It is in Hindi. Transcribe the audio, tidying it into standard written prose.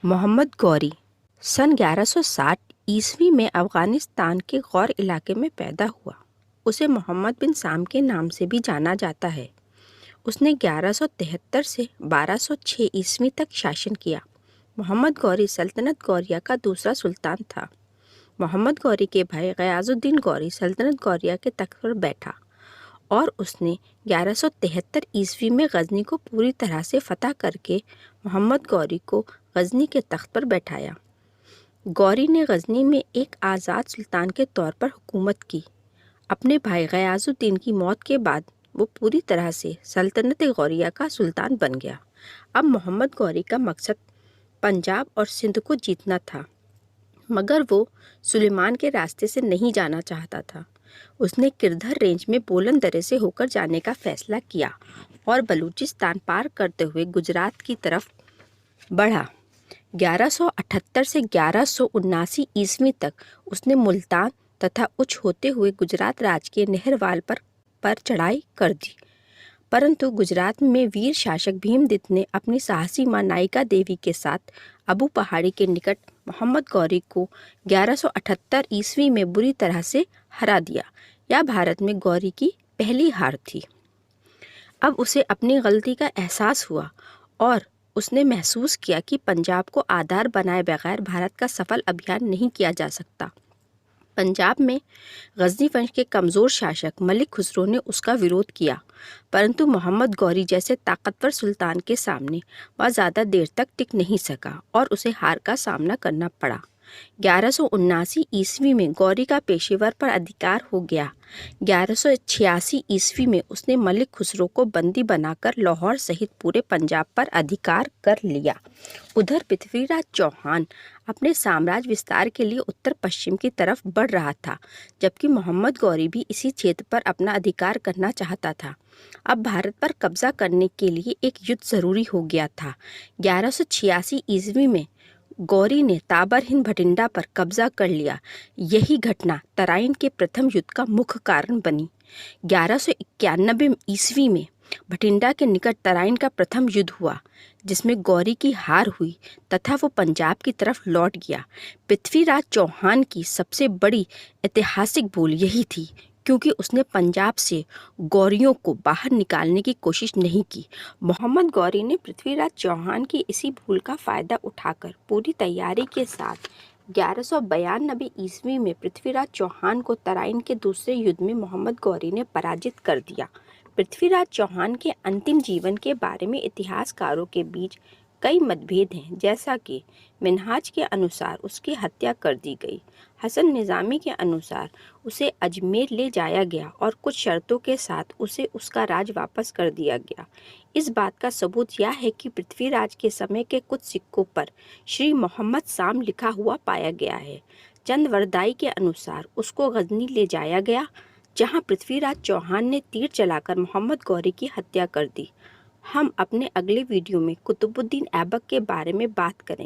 मोहम्मद गौरी सन 1160 ईस्वी में अफ़गानिस्तान के गौर इलाके में पैदा हुआ। उसे मोहम्मद बिन साम के नाम से भी जाना जाता है। उसने 1173 से 1206 ईस्वी तक शासन किया। मोहम्मद गौरी सल्तनत गौरिया का दूसरा सुल्तान था। मोहम्मद गौरी के भाई गयाजुद्दीन गौरी सल्तनत गौरिया के तख्त पर बैठा और उसने 1173 ईस्वी में गजनी को पूरी तरह से फतह करके मोहम्मद गौरी को गजनी के तख्त पर बैठाया। गौरी ने गजनी में एक आज़ाद सुल्तान के तौर पर हुकूमत की। अपने भाई गयाजुद्दीन की मौत के बाद वो पूरी तरह से सल्तनत गौरिया का सुल्तान बन गया। अब मोहम्मद गौरी का मकसद पंजाब और सिंध को जीतना था, मगर वो सुलेमान के रास्ते से नहीं जाना चाहता था। उसने किरधर रेंज में बोलन दरे से होकर जाने का फैसला किया और बलूचिस्तान पार करते हुए गुजरात की तरफ बढ़ा। 1178 से 1179 ईस्वी तक उसने मुल्तान तथा उच्च होते हुए गुजरात राज्य के नहरवाल पर चढ़ाई कर दी, परंतु गुजरात में वीर शासक भीमदित ने अपनी साहसी मां नायिका देवी के साथ अबू पहाड़ी के निकट मोहम्मद गौरी को 1178 ईस्वी में बुरी तरह से हरा दिया। यह भारत में गौरी की पहली हार थी। अब उसे अपनी गलती का एहसास हुआ और उसने महसूस किया कि पंजाब को आधार बनाए बगैर भारत का सफल अभियान नहीं किया जा सकता। पंजाब में गजनी वंश के कमज़ोर शासक मलिक खुसरो ने उसका विरोध किया, परंतु मोहम्मद गौरी जैसे ताकतवर सुल्तान के सामने वह ज़्यादा देर तक टिक नहीं सका और उसे हार का सामना करना पड़ा। 1179 ईस्वी में गौरी का पेशेवर पर अधिकार हो गया। 1186 ईस्वी में उसने मलिक खुसरो को बंदी बनाकर लाहौर सहित पूरे पंजाब पर अधिकार कर लिया। उधर पृथ्वीराज चौहान अपने साम्राज्य विस्तार के लिए उत्तर पश्चिम की तरफ बढ़ रहा था, जबकि मोहम्मद गौरी भी इसी क्षेत्र पर अपना अधिकार करना चाहता था। अब भारत पर कब्जा करने के लिए एक युद्ध जरूरी हो गया था। 1186 ईस्वी में गौरी ने ताबर हिंद भटिंडा पर कब्जा कर लिया। यही घटना तराइन के प्रथम युद्ध का मुख्य कारण बनी। 1191 ईस्वी में भटिंडा के निकट तराइन का प्रथम युद्ध हुआ, जिसमें गौरी की हार हुई तथा वो पंजाब की तरफ लौट गया। पृथ्वीराज चौहान की सबसे बड़ी ऐतिहासिक भूल यही थी, क्योंकि उसने पंजाब से गौरियों को बाहर निकालने की कोशिश नहीं की। मोहम्मद गौरी ने पृथ्वीराज चौहान की इसी भूल का फ़ायदा उठाकर पूरी तैयारी के साथ 1192 ईस्वी में पृथ्वीराज चौहान को तराइन के दूसरे युद्ध में मोहम्मद गौरी ने पराजित कर दिया। पृथ्वीराज चौहान के अंतिम जीवन के बारे में इतिहासकारों के बीच कई मतभेद हैं, जैसा कि मिन्हाज के अनुसार उसकी हत्या कर दी गई। हसन निज़ामी के अनुसार उसे अजमेर ले जाया गया और कुछ शर्तों के साथ उसे उसका राज वापस कर दिया गया। इस बात का सबूत यह है कि पृथ्वीराज के समय के कुछ सिक्कों पर श्री मोहम्मद साम लिखा हुआ पाया गया है। चंदवरदाई के अनुसार उसको गजनी ले जाया गया, जहां पृथ्वीराज चौहान ने तीर चलाकर मोहम्मद गौरी की हत्या कर दी। हम अपने अगले वीडियो में कुतुबुद्दीन ऐबक के बारे में बात करेंगे।